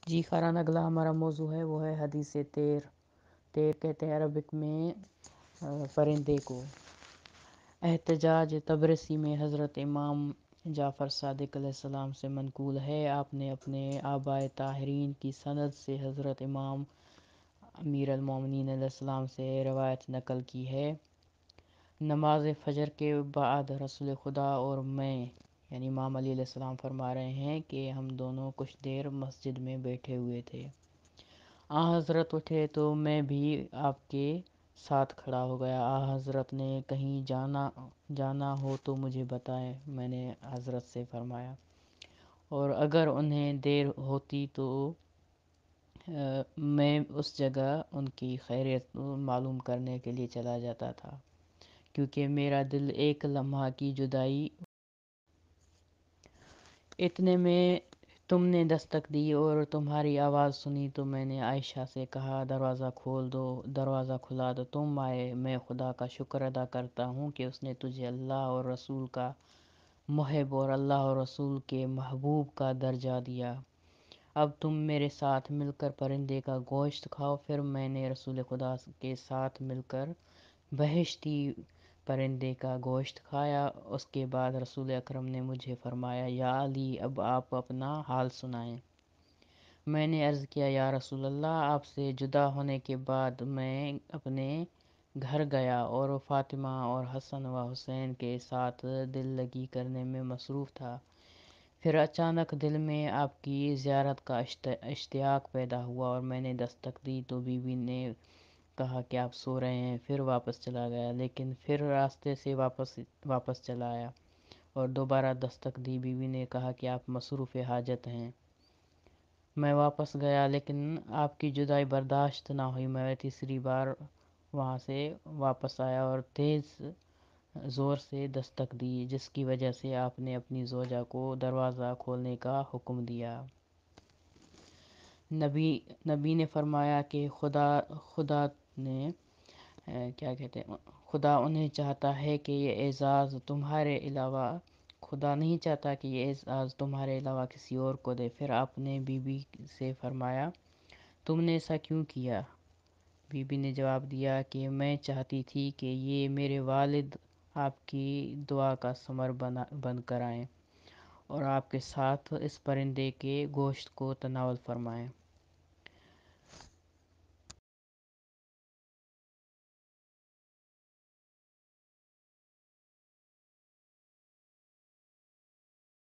جی خاران، اگلا ہمارا موضوع ہے وہ ہے حدیث تیر. تیر کہتے ہیں عربک میں پرندے کو. احتجاج طبرسی میں حضرت امام جعفر صادق علیہ السلام سے منقول ہے. آپ نے اپنے آبائے طاہرین کی سند سے حضرت امام امیر المومنین علیہ السلام سے روایت نقل کی ہے. نماز فجر کے بعد رسول خدا اور میں یعنی امام علی علیہ السلام فرما رہے ہیں کہ ہم دونوں کچھ دیر مسجد میں بیٹھے ہوئے تھے. حضرت اٹھے تو میں بھی آپ کے ساتھ کھڑا ہو گیا. حضرت نے کہیں جانا ہو تو مجھے بتائیں. میں نے حضرت سے فرمایا اور اگر انہیں دیر ہوتی تو میں اس جگہ ان کی خیریت معلوم کرنے کے لیے چلا جاتا تھا، کیونکہ میرا دل ایک لمحہ کی جدائی. اتنے میں تم نے دستک دی اور تمہاری آواز سنی تو میں نے عائشہ سے کہا دروازہ کھول دو. دروازہ کھلا تو تم آئے. میں خدا کا شکر ادا کرتا ہوں کہ اس نے تجھے اللہ اور رسول کا محب اور اللہ اور رسول کے محبوب کا درجہ دیا. اب تم میرے ساتھ مل کر پرندے کا گوشت کھاؤ. پھر میں نے رسول خدا کے ساتھ مل کر بہشتی پرندے کا گوشت کھایا. اس کے بعد رسول اکرم نے مجھے فرمایا یا علی، اب آپ اپنا حال سنائیں. میں نے عرض کیا یا رسول اللہ، آپ سے جدا ہونے کے بعد میں اپنے گھر گیا اور فاطمہ اور حسن و حسین کے ساتھ دل لگی کرنے میں مصروف تھا. پھر اچانک دل میں آپ کی زیارت کا اشتیاق پیدا ہوا اور میں نے دستک دی تو بی بی نے کہا کہ آپ سو رہے ہیں. پھر واپس چلا گیا، لیکن پھر راستے سے واپس چلا آیا اور دوبارہ دستک دی. بی بی نے کہا کہ آپ مصروف حاجت ہیں. میں واپس گیا لیکن آپ کی جدائی برداشت نہ ہوئی. میں تیسری بار وہاں سے واپس آیا اور تیز زور سے دستک دی، جس کی وجہ سے آپ نے اپنی زوجہ کو دروازہ کھولنے کا حکم دیا. نبی نے فرمایا کہ خدا نے خدا انہیں چاہتا ہے کہ یہ اعزاز تمہارے علاوہ خدا نہیں چاہتا کہ یہ اعزاز تمہارے علاوہ کسی اور کو دے. پھر آپ نے بی بی سے فرمایا تم نے ایسا کیوں کیا؟ بی بی نے جواب دیا کہ میں چاہتی تھی کہ یہ میرے والد آپ کی دعا کا ثمر بن کر آئیں اور آپ کے ساتھ اس پرندے کے گوشت کو تناول فرمائیں.